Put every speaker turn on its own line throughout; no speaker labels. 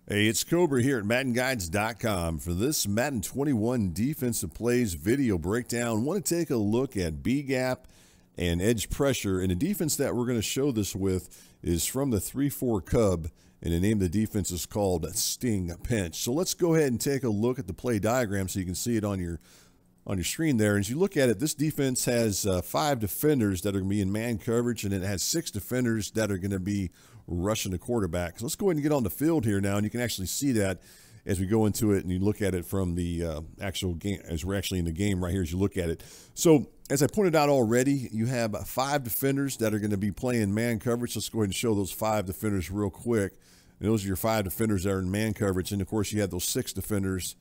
Hey, it's Cobra here at MaddenGuides.com for this Madden 21 defensive plays video breakdown. I want to take a look at B-gap and edge pressure. And the defense that we're going to show this with is from the 3-4 Cub, and the name of the defense is called Sting Pinch. So let's go ahead and take a look at the play diagram so you can see it on your screen there. And as you look at it, this defense has 5 defenders that are going to be in man coverage, and it has 6 defenders that are going to be rushing the quarterback. So let's go ahead and get on the field here now, and you can actually see that as we go into it and you look at it from the actual game, as we're actually in the game right here as you look at it. So as I pointed out already, you have 5 defenders that are going to be playing man coverage. Let's go ahead and show those 5 defenders real quick. And those are your 5 defenders that are in man coverage. And, of course, you have those 6 defenders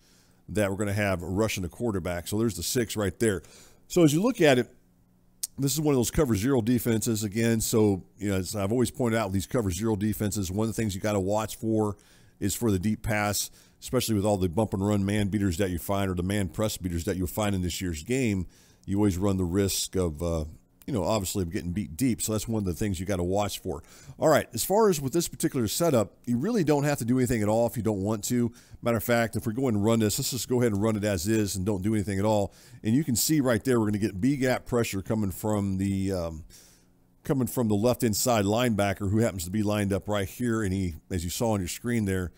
that we're going to have rushing the quarterback. So there's the 6 right there. So as you look at it, this is one of those cover zero defenses again. So, you know, as I've always pointed out, these cover zero defenses, one of the things you got to watch for is for the deep pass, especially with all the bump and run man beaters that you find or the man press beaters that you'll find in this year's game. You always run the risk of, you know, obviously of getting beat deep. So that's one of the things you got to watch for. All right, as far as with this particular setup, you really don't have to do anything at all if you don't want to. Matter of fact, if we're going to run this, let's just go ahead and run it as is and don't do anything at all. And you can see right there, we're going to get B-gap pressure coming from the left inside linebacker, who happens to be lined up right here. And he, as you saw on your screen there,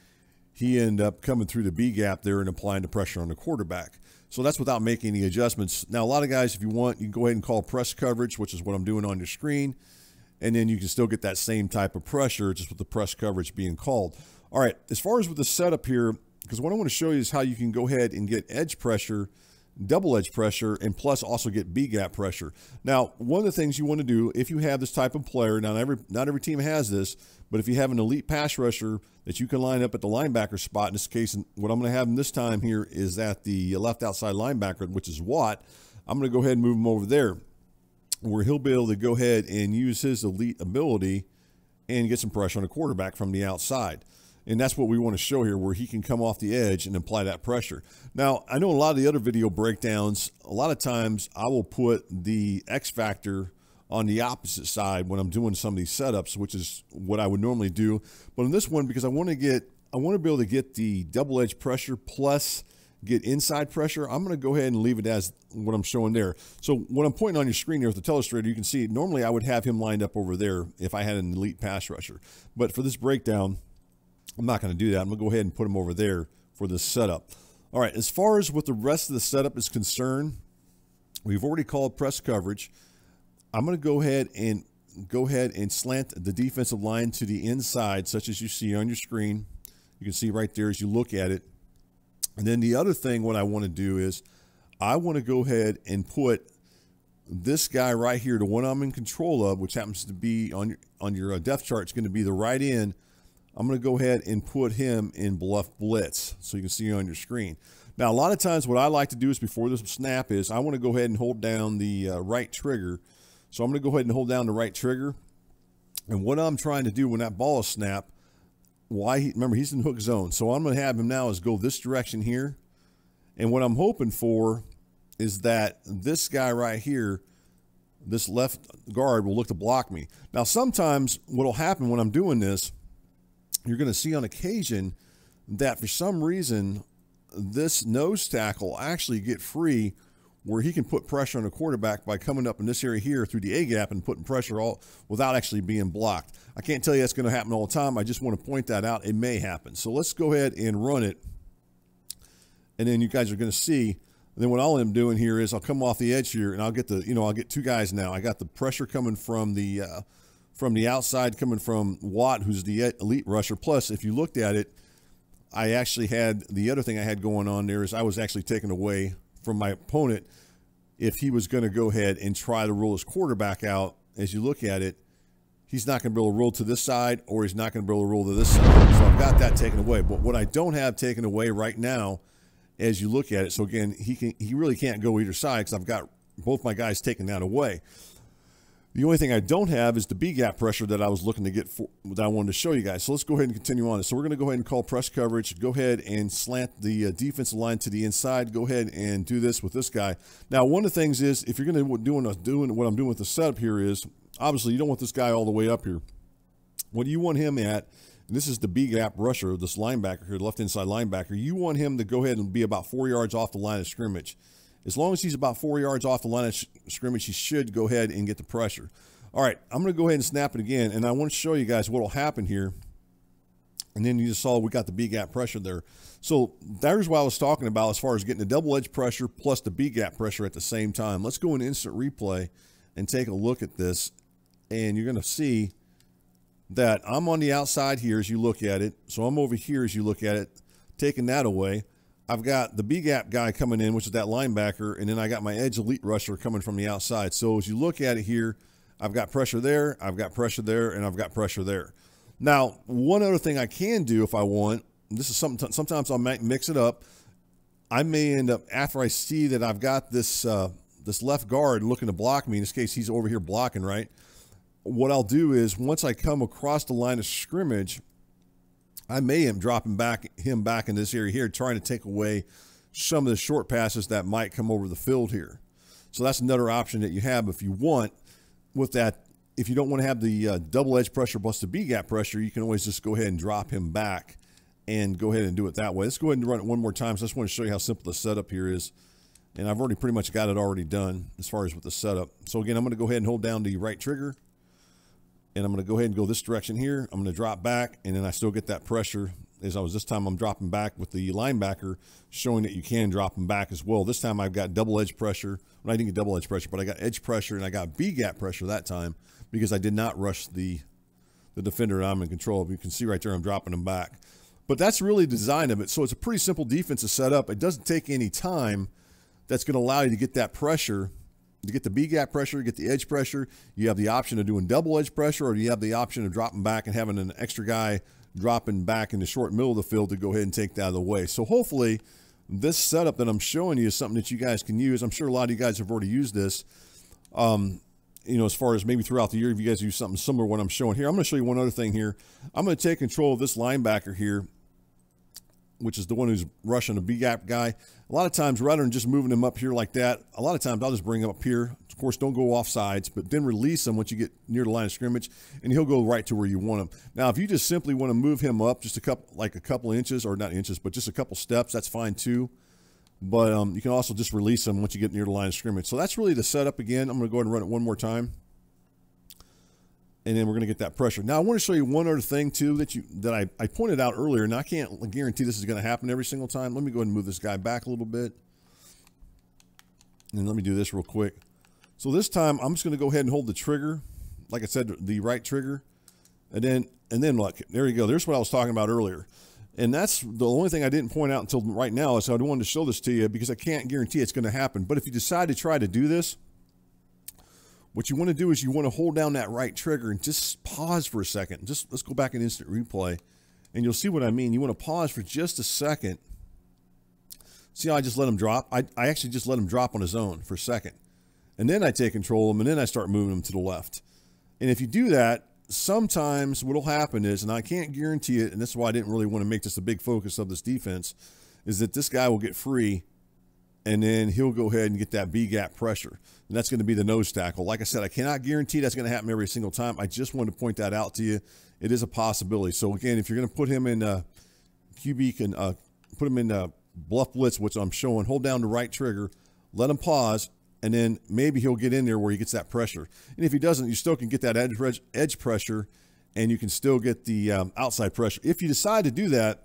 he ended up coming through the B-gap there and applying the pressure on the quarterback. So that's without making any adjustments. Now, a lot of guys, if you want, you can go ahead and call press coverage, which is what I'm doing on your screen. And then you can still get that same type of pressure, just with the press coverage being called. All right, as far as with the setup here, because what I want to show you is how you can go ahead and get edge pressure, double edge pressure, and plus also get B-gap pressure. Now, one of the things you want to do if you have this type of player, now not every team has this, but if you have an elite pass rusher that you can line up at the linebacker spot, in this case, what I'm going to have him this time here is at the left outside linebacker, which is Watt. I'm going to go ahead and move him over there, where he'll be able to go ahead and use his elite ability and get some pressure on the quarterback from the outside. And that's what we want to show here, where he can come off the edge and apply that pressure. Now, I know a lot of the other video breakdowns, a lot of times I will put the X factor on the opposite side when I'm doing some of these setups, which is what I would normally do. But in this one, because I want to be able to get the double edge pressure plus get inside pressure, I'm going to go ahead and leave it as what I'm showing there. So what I'm pointing on your screen here with the telestrator, you can see normally I would have him lined up over there if I had an elite pass rusher. But for this breakdown, I'm not going to do that. I'm going to go ahead and put him over there for this setup. All right, as far as what the rest of the setup is concerned, we've already called press coverage. I'm going to go ahead and slant the defensive line to the inside, such as you see on your screen. You can see right there as you look at it. And then the other thing, what I want to do is I want to go ahead and put this guy right here, the one I'm in control of, which happens to be on your depth chart. It's going to be the right end. I'm going to go ahead and put him in bluff blitz so you can see on your screen. Now, a lot of times what I like to do is before this snap is I want to go ahead and hold down the right trigger. So I'm going to go ahead and hold down the right trigger. And what I'm trying to do when that ball is snapped, remember, he's in hook zone. So I'm going to have him now is go this direction here. And what I'm hoping for is that this guy right here, this left guard, will look to block me. Now, sometimes what will happen when I'm doing this, you're going to see on occasion that for some reason this nose tackle actually get free, where he can put pressure on the quarterback by coming up in this area here through the A-gap and putting pressure all without actually being blocked. I can't tell you that's going to happen all the time. I just want to point that out. It may happen. So let's go ahead and run it. And then you guys are going to see. And then what I'll end up doing here is I'll come off the edge here and I'll get I'll get 2 guys now. I got the pressure coming from the outside, coming from Watt, who's the elite rusher. Plus, if you looked at it, I actually had the other thing I had going on there is I was actually taken away from my opponent if he was going to go ahead and try to roll his quarterback out. As you look at it, he's not going to be able to roll to this side, or he's not going to be able to roll to this side. So I've got that taken away. But what I don't have taken away right now, as you look at it, so again, he really can't go either side because I've got both my guys taking that away. The only thing I don't have is the B-gap pressure that I was looking to get that I wanted to show you guys. So let's go ahead and continue on. So we're going to go ahead and call press coverage. Go ahead and slant the defensive line to the inside. Go ahead and do this with this guy. Now, one of the things is if you're going to doing what I'm doing with the setup here is obviously you don't want this guy all the way up here. What you want him at This is the B-gap rusher, this linebacker here, left inside linebacker. You want him to go ahead and be about 4 yards off the line of scrimmage. As long as he's about 4 yards off the line of scrimmage, he should go ahead and get the pressure. All right, I'm going to go ahead and snap it again, and I want to show you guys what will happen here. And then you just saw we got the B-gap pressure there. So there's what I was talking about as far as getting the double edge pressure plus the B-gap pressure at the same time. Let's go into instant replay and take a look at this. And you're going to see that I'm on the outside here as you look at it. So I'm over here as you look at it, taking that away. I've got the B-gap guy coming in, which is that linebacker, and then I got my edge elite rusher coming from the outside. So as you look at it here, I've got pressure there, I've got pressure there, and I've got pressure there. Now, one other thing I can do if I want, this is something, sometimes I might mix it up. I may end up, after I see that I've got this this left guard looking to block me, in this case he's over here blocking, right? What I'll do is once I come across the line of scrimmage, I may am dropping him back in this area here, trying to take away some of the short passes that might come over the field here. So that's another option that you have if you want. With that, if you don't want to have the double edge pressure plus the B-gap pressure, you can always just go ahead and drop him back and go ahead and do it that way. Let's go ahead and run it one more time. So I just want to show you how simple the setup here is. And I've already pretty much got it already done as far as with the setup. So again, I'm going to go ahead and hold down the right trigger. And I'm going to go ahead and go this direction here. I'm going to drop back, and then I still get that pressure. As I was this time, I'm dropping back with the linebacker, showing that you can drop them back as well. This time I've got double edge pressure. Well, I didn't get double edge pressure, but I got edge pressure, and I got B-gap pressure that time because I did not rush the defender that I'm in control of. You can see right there I'm dropping them back. But that's really the design of it. So it's a pretty simple defense to set up. It doesn't take any time. That's going to allow you to get that pressure, to get the B-gap pressure, get the edge pressure. You have the option of doing double edge pressure, or you have the option of dropping back and having an extra guy dropping back in the short middle of the field to go ahead and take that out of the way. So hopefully this setup that I'm showing you is something that you guys can use. I'm sure a lot of you guys have already used this. You know, as far as maybe throughout the year, if you guys use something similar to what I'm showing here. I'm going to show you one other thing here. I'm going to take control of this linebacker here, which is the one who's rushing a B-gap guy. A lot of times, rather than just moving him up here like that, a lot of times I'll just bring him up here. Of course, don't go off sides, but then release him once you get near the line of scrimmage, and he'll go right to where you want him. Now, if you just simply want to move him up just a couple inches, or not inches, but just a couple steps, that's fine too. But you can also just release him once you get near the line of scrimmage. So that's really the setup again. I'm going to go ahead and run it one more time. And then we're going to get that pressure. Now, I want to show you one other thing, too, that I pointed out earlier, and I can't guarantee this is going to happen every single time. Let me go ahead and move this guy back a little bit. And let me do this real quick. So this time, I'm just going to go ahead and hold the trigger, like I said, the right trigger. And then look, there you go. There's what I was talking about earlier. And that's the only thing I didn't point out until right now, is I wanted to show this to you because I can't guarantee it's going to happen. But if you decide to try to do this, what you want to do is you want to hold down that right trigger and just pause for a second. Just let's go back in instant replay, and you'll see what I mean. You want to pause for just a second. See how I just let him drop? I actually just let him drop on his own for a second. And then I take control of him, and then I start moving him to the left. And if you do that, sometimes what will happen is, and I can't guarantee it, and this is why I didn't really want to make this a big focus of this defense, is that this guy will get free, and then he'll go ahead and get that B-gap pressure. And that's going to be the nose tackle. Like I said, I cannot guarantee that's going to happen every single time. I just wanted to point that out to you. It is a possibility. So, again, if you're going to put him in QB, can put him in bluff blitz, which I'm showing, hold down the right trigger, let him pause, and then maybe he'll get in there where he gets that pressure. And if he doesn't, you still can get that edge pressure, and you can still get the outside pressure. If you decide to do that,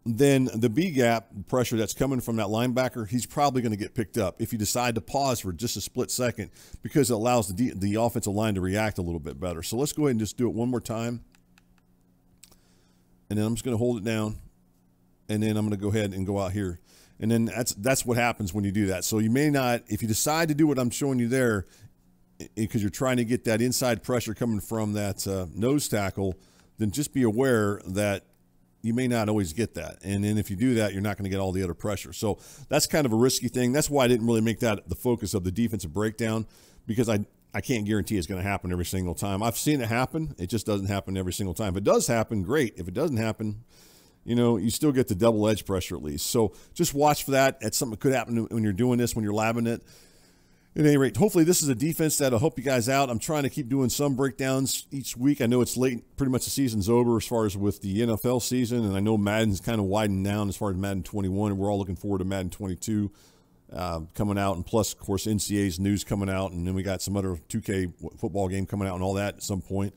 then the B-gap pressure that's coming from that linebacker, he's probably going to get picked up if you decide to pause for just a split second, because it allows the offensive line to react a little bit better. So let's go ahead and just do it one more time. And then I'm just going to hold it down, and then I'm going to go ahead and go out here. And then that's what happens when you do that. So you may not, if you decide to do what I'm showing you there, because you're trying to get that inside pressure coming from that nose tackle, then just be aware that you may not always get that. And then if you do that, you're not going to get all the other pressure. So that's kind of a risky thing. That's why I didn't really make that the focus of the defensive breakdown, because I can't guarantee it's going to happen every single time. I've seen it happen. It just doesn't happen every single time. If it does happen, great. If it doesn't happen, you know, you still get the double edge pressure at least. So just watch for that. That's something that could happen when you're doing this, when you're labbing it. At any rate, hopefully this is a defense that'll help you guys out. I'm trying to keep doing some breakdowns each week. I know it's late, pretty much the season's over as far as with the NFL season, and I know Madden's kind of widened down as far as Madden 21, and we're all looking forward to Madden 22 coming out, and plus, of course, NCAA's news coming out, and then we got some other 2K football game coming out and all that at some point.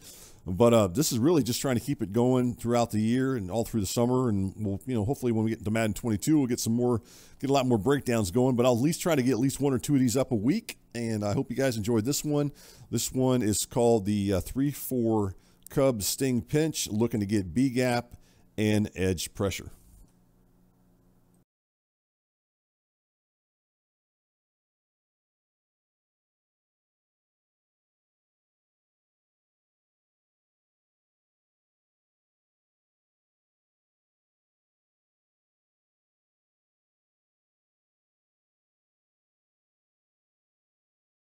But this is really just trying to keep it going throughout the year and all through the summer. And we'll, hopefully when we get to Madden 22, we'll get a lot more breakdowns going. But I'll at least try to get at least 1 or 2 of these up a week. And I hope you guys enjoyed this one. This one is called the 3-4 Cubs Sting Pinch, looking to get B gap and edge pressure.